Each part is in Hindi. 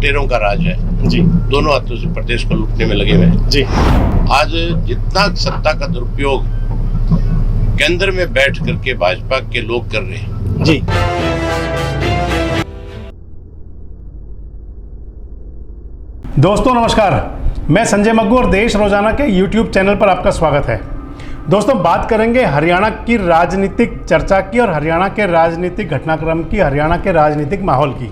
लुटेरों का राज है जी। दोनों हाथों से प्रदेश को लूटने में लगे हुए हैं जी। आज जितना सत्ता का दुरुपयोग केंद्र में बैठ करके भाजपा के लोग कर रहे हैं जी। दोस्तों नमस्कार, मैं संजय मग्गू और देश रोजाना के YouTube चैनल पर आपका स्वागत है। दोस्तों बात करेंगे हरियाणा की राजनीतिक चर्चा की और हरियाणा के राजनीतिक घटनाक्रम की, हरियाणा के राजनीतिक माहौल की।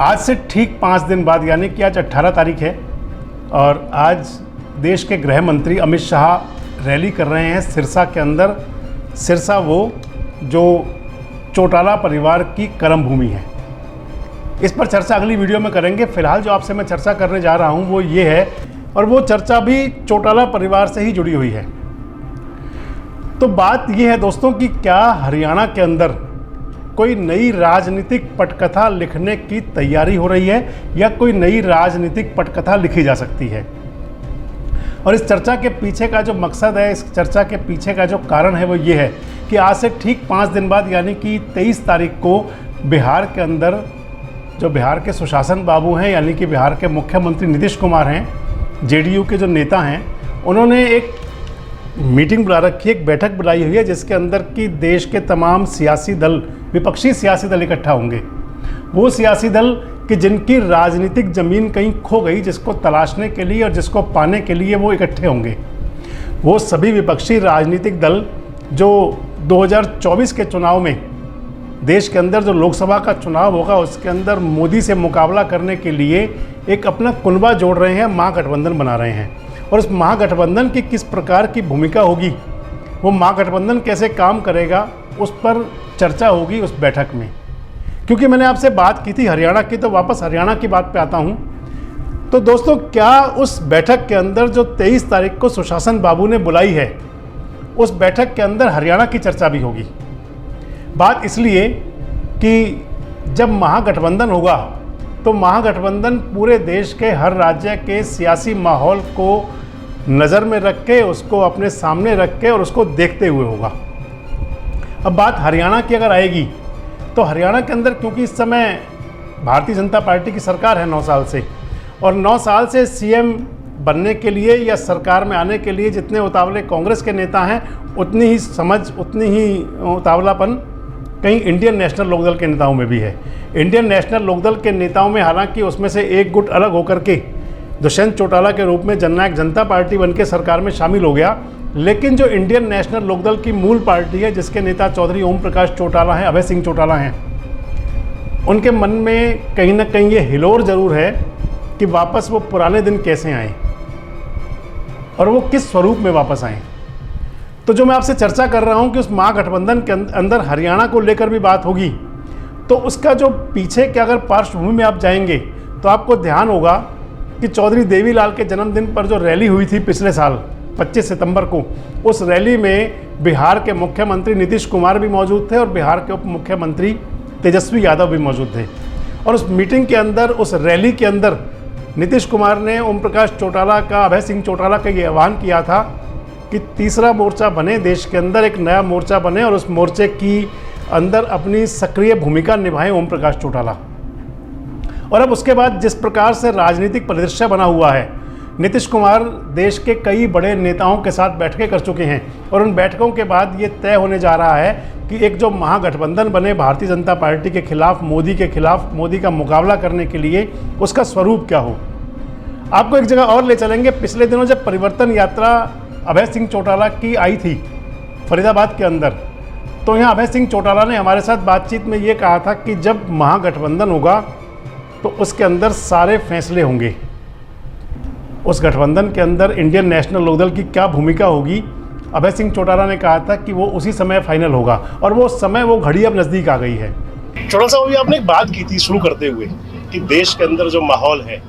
आज से ठीक 5 दिन बाद यानी कि आज 18 तारीख है और आज देश के गृह मंत्री अमित शाह रैली कर रहे हैं सिरसा के अंदर। सिरसा वो जो चौटाला परिवार की कर्म भूमि है। इस पर चर्चा अगली वीडियो में करेंगे। फिलहाल जो आपसे मैं चर्चा करने जा रहा हूं वो ये है, और वो चर्चा भी चौटाला परिवार से ही जुड़ी हुई है। तो बात ये है दोस्तों कि क्या हरियाणा के अंदर कोई नई राजनीतिक पटकथा लिखने की तैयारी हो रही है या कोई नई राजनीतिक पटकथा लिखी जा सकती है। और इस चर्चा के पीछे का जो मकसद है, इस चर्चा के पीछे का जो कारण है वो ये है कि आज से ठीक 5 दिन बाद यानी कि 23 तारीख को बिहार के अंदर जो बिहार के सुशासन बाबू हैं यानी कि बिहार के मुख्यमंत्री नीतीश कुमार हैं, जेडीयू के जो नेता हैं, उन्होंने एक मीटिंग बुला रखी है, एक बैठक बुलाई हुई है जिसके अंदर कि देश के तमाम सियासी दल, विपक्षी सियासी दल इकट्ठा होंगे। वो सियासी दल कि जिनकी राजनीतिक ज़मीन कहीं खो गई, जिसको तलाशने के लिए और जिसको पाने के लिए वो इकट्ठे होंगे। वो सभी विपक्षी राजनीतिक दल जो 2024 के चुनाव में देश के अंदर जो लोकसभा का चुनाव होगा उसके अंदर मोदी से मुकाबला करने के लिए एक अपना कुनबा जोड़ रहे हैं, महागठबंधन बना रहे हैं। और उस महागठबंधन की किस प्रकार की भूमिका होगी, वो महागठबंधन कैसे काम करेगा, उस पर चर्चा होगी उस बैठक में। क्योंकि मैंने आपसे बात की थी हरियाणा की, तो वापस हरियाणा की बात पे आता हूँ। तो दोस्तों क्या उस बैठक के अंदर जो 23 तारीख को सुशासन बाबू ने बुलाई है, उस बैठक के अंदर हरियाणा की चर्चा भी होगी। बात इसलिए कि जब महागठबंधन होगा तो महागठबंधन पूरे देश के हर राज्य के सियासी माहौल को नज़र में रख के, उसको अपने सामने रख के और उसको देखते हुए होगा। अब बात हरियाणा की अगर आएगी तो हरियाणा के अंदर क्योंकि इस समय भारतीय जनता पार्टी की सरकार है 9 साल से, और 9 साल से सीएम बनने के लिए या सरकार में आने के लिए जितने उतावले कांग्रेस के नेता हैं, उतनी ही समझ, उतनी ही उतावलापन कहीं इंडियन नेशनल लोकदल के नेताओं में भी है। इंडियन नेशनल लोकदल के नेताओं में हालांकि उसमें से एक गुट अलग होकर के दुष्यंत चौटाला के रूप में जननायक जनता पार्टी बनके सरकार में शामिल हो गया, लेकिन जो इंडियन नेशनल लोकदल की मूल पार्टी है जिसके नेता चौधरी ओम प्रकाश चौटाला हैं, अभय सिंह चौटाला हैं, उनके मन में कहीं ना कहीं ये हिलोर जरूर है कि वापस वो पुराने दिन कैसे आएँ और वो किस स्वरूप में वापस आएँ। तो जो मैं आपसे चर्चा कर रहा हूं कि उस महागठबंधन के अंदर हरियाणा को लेकर भी बात होगी, तो उसका जो पीछे के अगर पार्श्वभूमि में आप जाएंगे तो आपको ध्यान होगा कि चौधरी देवीलाल के जन्मदिन पर जो रैली हुई थी पिछले साल 25 सितंबर को, उस रैली में बिहार के मुख्यमंत्री नीतीश कुमार भी मौजूद थे और बिहार के उप मुख्यमंत्री तेजस्वी यादव भी मौजूद थे। और उस मीटिंग के अंदर, उस रैली के अंदर नीतीश कुमार ने ओम प्रकाश चौटाला का, अभय सिंह चौटाला का ये आह्वान किया था कि तीसरा मोर्चा बने, देश के अंदर एक नया मोर्चा बने और उस मोर्चे की अंदर अपनी सक्रिय भूमिका निभाएं ओम प्रकाश चौटाला। और अब उसके बाद जिस प्रकार से राजनीतिक परिदृश्य बना हुआ है, नीतीश कुमार देश के कई बड़े नेताओं के साथ बैठकें कर चुके हैं और उन बैठकों के बाद ये तय होने जा रहा है कि एक जो महागठबंधन बने भारतीय जनता पार्टी के खिलाफ, मोदी के खिलाफ, मोदी का मुकाबला करने के लिए, उसका स्वरूप क्या हो। आपको एक जगह और ले चलेंगे। पिछले दिनों जब परिवर्तन यात्रा अभय सिंह चौटाला की आई थी फरीदाबाद के अंदर, तो यहाँ अभय सिंह चौटाला ने हमारे साथ बातचीत में ये कहा था कि जब महागठबंधन होगा तो उसके अंदर सारे फैसले होंगे। उस गठबंधन के अंदर इंडियन नेशनल लोकदल की क्या भूमिका होगी, अभय सिंह चौटाला ने कहा था कि वो उसी समय फाइनल होगा, और वो समय, वो घड़ी अब नज़दीक आ गई है। चौटाला साहब, अभी आपने एक बात की थी शुरू करते हुए कि देश के अंदर जो माहौल है,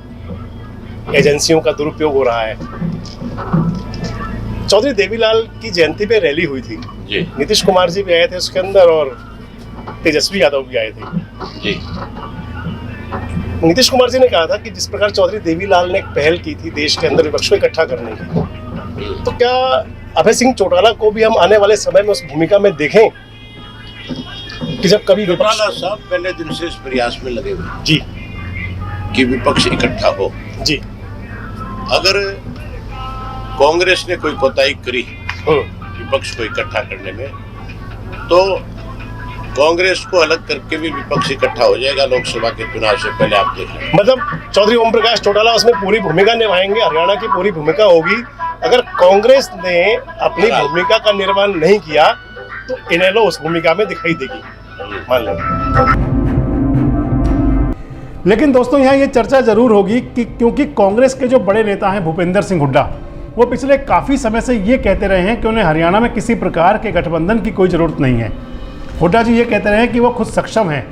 एजेंसियों का दुरुपयोग हो रहा है। चौधरी देवीलाल की जयंती पे रैली हुई थी जी, नीतीश कुमार जी भी आए थे उसके अंदर और तेजस्वी यादव भी आए थे जी। नीतीश कुमार जी ने कहा था कि जिस प्रकार चौधरी देवीलाल ने एक पहल की थी देश के अंदर विपक्ष को इकट्ठा करने की, तो क्या अभय सिंह चौटाला को भी हम आने वाले समय में उस भूमिका में देखें? कि जब कभी विपक्ष चौटाला साहब पहले दिन से इस प्रयास में लगे हुए जी कि विपक्ष इकट्ठा हो। जी अगर कांग्रेस ने कोई कोताही करी हम्म, विपक्ष को इकट्ठा करने में, तो कांग्रेस को अलग करके भी विपक्ष इकट्ठा हो जाएगा लोकसभा के चुनाव से पहले, आप देख लें। मतलब चौधरी ओम प्रकाश चौटाला उसमें पूरी भूमिका निभाएंगे, हरियाणा की पूरी भूमिका होगी। अगर कांग्रेस ने अपनी भूमिका का निर्वहन नहीं किया तो इनेलो उस भूमिका में दिखाई देगी, मान लें। लेकिन दोस्तों यहाँ ये चर्चा जरूर होगी कि क्योंकि कांग्रेस के जो बड़े नेता हैं भूपेंद्र सिंह हुड्डा, वो पिछले काफ़ी समय से ये कहते रहे हैं कि उन्हें हरियाणा में किसी प्रकार के गठबंधन की कोई ज़रूरत नहीं है। हुड्डा जी ये कहते रहे हैं कि वो खुद सक्षम हैं,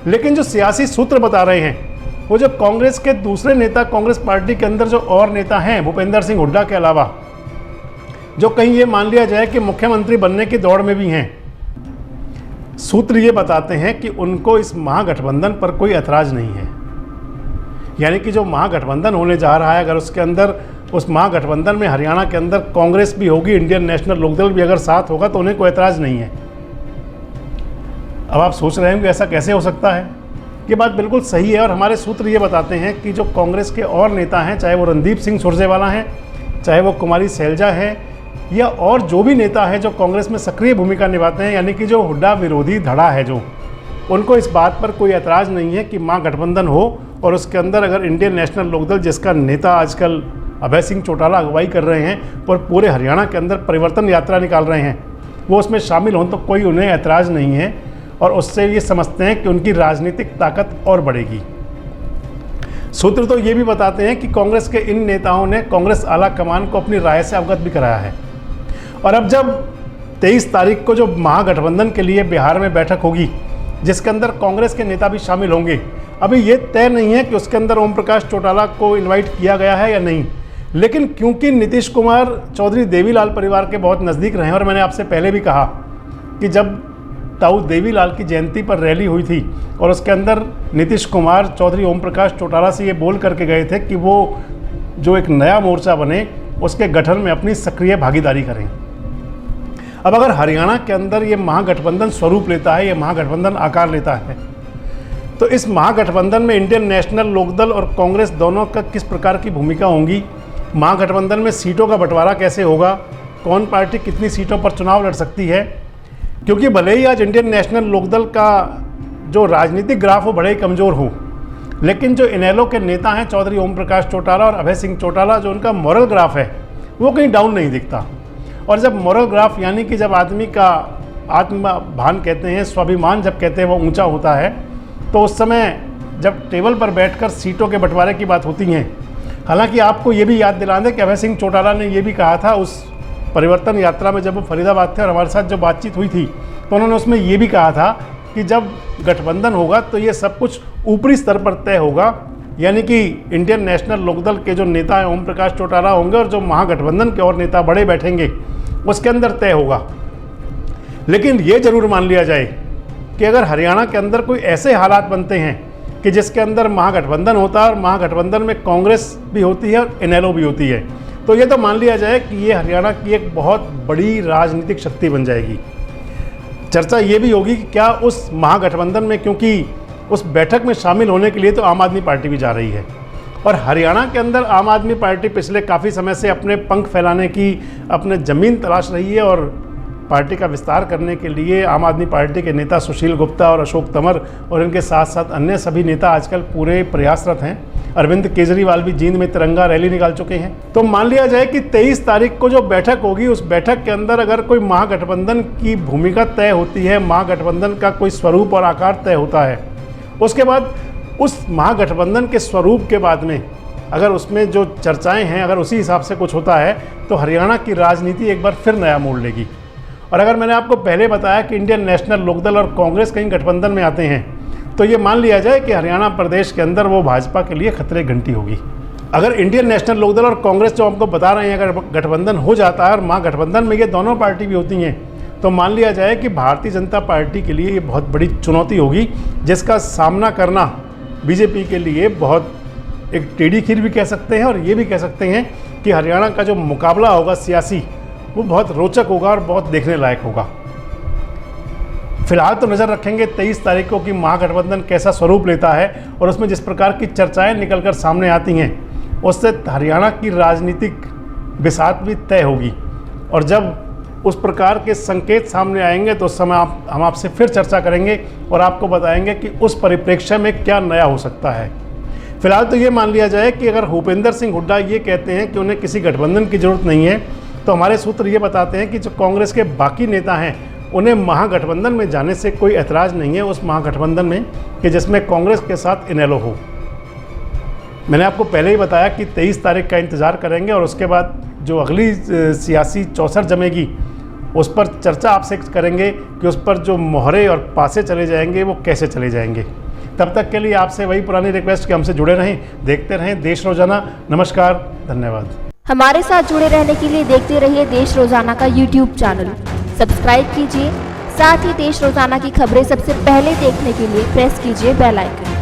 लेकिन जो सियासी सूत्र बता रहे हैं, वो जो कांग्रेस के दूसरे नेता, कांग्रेस पार्टी के अंदर जो और नेता हैं भूपेंद्र सिंह हुड्डा के अलावा, जो कहीं ये मान लिया जाए कि मुख्यमंत्री बनने की दौड़ में भी हैं, सूत्र ये बताते हैं कि उनको इस महागठबंधन पर कोई ऐतराज़ नहीं है। यानी कि जो महागठबंधन होने जा रहा है, अगर उसके अंदर, उस महागठबंधन में हरियाणा के अंदर कांग्रेस भी होगी, इंडियन नेशनल लोकदल भी अगर साथ होगा, तो उन्हें कोई ऐतराज़ नहीं है। अब आप सोच रहे हैं कि ऐसा कैसे हो सकता है? ये बात बिल्कुल सही है, और हमारे सूत्र ये बताते हैं कि जो कांग्रेस के और नेता हैं, चाहे वो रणदीप सिंह सुरजेवाला हैं, चाहे वो कुमारी सैलजा है, या और जो भी नेता है जो कांग्रेस में सक्रिय भूमिका निभाते हैं, यानी कि जो हुड्डा विरोधी धड़ा है, जो उनको इस बात पर कोई ऐतराज़ नहीं है कि महागठबंधन हो और उसके अंदर अगर इंडियन नेशनल लोकदल, जिसका नेता आजकल अभय सिंह चौटाला अगुवाई कर रहे हैं और पूरे हरियाणा के अंदर परिवर्तन यात्रा निकाल रहे हैं, वो उसमें शामिल हों, तो कोई उन्हें ऐतराज़ नहीं है, और उससे ये समझते हैं कि उनकी राजनीतिक ताकत और बढ़ेगी। सूत्र तो ये भी बताते हैं कि कांग्रेस के इन नेताओं ने कांग्रेस आला कमान को अपनी राय से अवगत भी कराया है, और अब जब 23 तारीख को जो महागठबंधन के लिए बिहार में बैठक होगी, जिसके अंदर कांग्रेस के नेता भी शामिल होंगे, अभी ये तय नहीं है कि उसके अंदर ओम प्रकाश चौटाला को इनवाइट किया गया है या नहीं, लेकिन क्योंकि नीतीश कुमार चौधरी देवीलाल परिवार के बहुत नज़दीक रहे हैं, और मैंने आपसे पहले भी कहा कि जब ताऊ देवीलाल की जयंती पर रैली हुई थी और उसके अंदर नीतीश कुमार चौधरी ओम प्रकाश चौटाला से ये बोल करके गए थे कि वो जो एक नया मोर्चा बने, उसके गठन में अपनी सक्रिय भागीदारी करें। अब अगर हरियाणा के अंदर ये महागठबंधन स्वरूप लेता है, ये महागठबंधन आकार लेता है, तो इस महागठबंधन में इंडियन नेशनल लोकदल और कांग्रेस दोनों का किस प्रकार की भूमिका होंगी, महागठबंधन में सीटों का बंटवारा कैसे होगा, कौन पार्टी कितनी सीटों पर चुनाव लड़ सकती है, क्योंकि भले ही आज इंडियन नेशनल लोकदल का जो राजनीतिक ग्राफ हो बड़े ही कमज़ोर हो, लेकिन जो इनेलो के नेता हैं चौधरी ओम प्रकाश चौटाला और अभय सिंह चौटाला, जो उनका मॉरल ग्राफ है वो कहीं डाउन नहीं दिखता। और जब मॉरल ग्राफ, यानी कि जब आदमी का आत्मभान कहते हैं, स्वाभिमान जब कहते हैं, वो ऊंचा होता है, तो उस समय जब टेबल पर बैठकर सीटों के बंटवारे की बात होती हैं, हालांकि आपको ये भी याद दिला दें कि अभय सिंह चौटाला ने ये भी कहा था उस परिवर्तन यात्रा में, जब वो फरीदाबाद थे और हमारे साथ जो बातचीत हुई थी, तो उन्होंने उसमें ये भी कहा था कि जब गठबंधन होगा तो ये सब कुछ ऊपरी स्तर पर तय होगा, यानी कि इंडियन नेशनल लोकदल के जो नेता हैं ओम प्रकाश चौटाला होंगे और जो महागठबंधन के और नेता बड़े बैठेंगे, उसके अंदर तय होगा। लेकिन ये जरूर मान लिया जाए कि अगर हरियाणा के अंदर कोई ऐसे हालात बनते हैं कि जिसके अंदर महागठबंधन होता है और महागठबंधन में कांग्रेस भी होती है और इनेलो भी होती है, तो ये तो मान लिया जाए कि ये हरियाणा की एक बहुत बड़ी राजनीतिक शक्ति बन जाएगी। चर्चा ये भी होगी कि क्या उस महागठबंधन में, क्योंकि उस बैठक में शामिल होने के लिए तो आम आदमी पार्टी भी जा रही है, और हरियाणा के अंदर आम आदमी पार्टी पिछले काफ़ी समय से अपने पंख फैलाने की, अपने ज़मीन तलाश रही है, और पार्टी का विस्तार करने के लिए आम आदमी पार्टी के नेता सुशील गुप्ता और अशोक तंवर और इनके साथ साथ अन्य सभी नेता आजकल पूरे प्रयासरत हैं। अरविंद केजरीवाल भी जींद में तिरंगा रैली निकाल चुके हैं। तो मान लिया जाए कि 23 तारीख को जो बैठक होगी, उस बैठक के अंदर अगर कोई महागठबंधन की भूमिका तय होती है, महागठबंधन का कोई स्वरूप और आकार तय होता है, उसके बाद उस महागठबंधन के स्वरूप के बाद में अगर उसमें जो चर्चाएं हैं, अगर उसी हिसाब से कुछ होता है, तो हरियाणा की राजनीति एक बार फिर नया मोड़ लेगी। और अगर मैंने आपको पहले बताया कि इंडियन नेशनल लोकदल और कांग्रेस कहीं गठबंधन में आते हैं, तो ये मान लिया जाए कि हरियाणा प्रदेश के अंदर वो भाजपा के लिए खतरे घंटी होगी। अगर इंडियन नेशनल लोकदल और कांग्रेस जो हमको बता रहे हैं अगर गठबंधन हो जाता है और महागठबंधन में ये दोनों पार्टी भी होती हैं, तो मान लिया जाए कि भारतीय जनता पार्टी के लिए ये बहुत बड़ी चुनौती होगी, जिसका सामना करना बीजेपी के लिए बहुत एक टेढ़ी खीर भी कह सकते हैं, और ये भी कह सकते हैं कि हरियाणा का जो मुकाबला होगा सियासी, वो बहुत रोचक होगा और बहुत देखने लायक होगा। फिलहाल तो नज़र रखेंगे 23 तारीख को कि महागठबंधन कैसा स्वरूप लेता है और उसमें जिस प्रकार की चर्चाएं निकलकर सामने आती हैं उससे हरियाणा की राजनीतिक बिसात भी तय होगी। और जब उस प्रकार के संकेत सामने आएंगे तो उस समय हम आपसे फिर चर्चा करेंगे और आपको बताएंगे कि उस परिप्रेक्ष्य में क्या नया हो सकता है। फिलहाल तो ये मान लिया जाए कि अगर भूपेंद्र सिंह हुड्डा ये कहते हैं कि उन्हें किसी गठबंधन की ज़रूरत नहीं है, तो हमारे सूत्र ये बताते हैं कि जो कांग्रेस के बाकी नेता हैं उन्हें महागठबंधन में जाने से कोई ऐतराज़ नहीं है, उस महागठबंधन में कि जिसमें कांग्रेस के साथ इनेलो हो। मैंने आपको पहले ही बताया कि 23 तारीख का इंतज़ार करेंगे और उसके बाद जो अगली सियासी चौसर जमेगी उस पर चर्चा आपसे करेंगे कि उस पर जो मोहरे और पासे चले जाएंगे वो कैसे चले जाएंगे। तब तक के लिए आपसे वही पुरानी रिक्वेस्ट कि हमसे जुड़े रहें, देखते रहें देश रोजाना। नमस्कार, धन्यवाद। हमारे साथ जुड़े रहने के लिए देखते रहिए देश रोजाना का YouTube चैनल, सब्सक्राइब कीजिए। साथ ही देश रोजाना की खबरें सबसे पहले देखने के लिए प्रेस कीजिए बेल आइकन।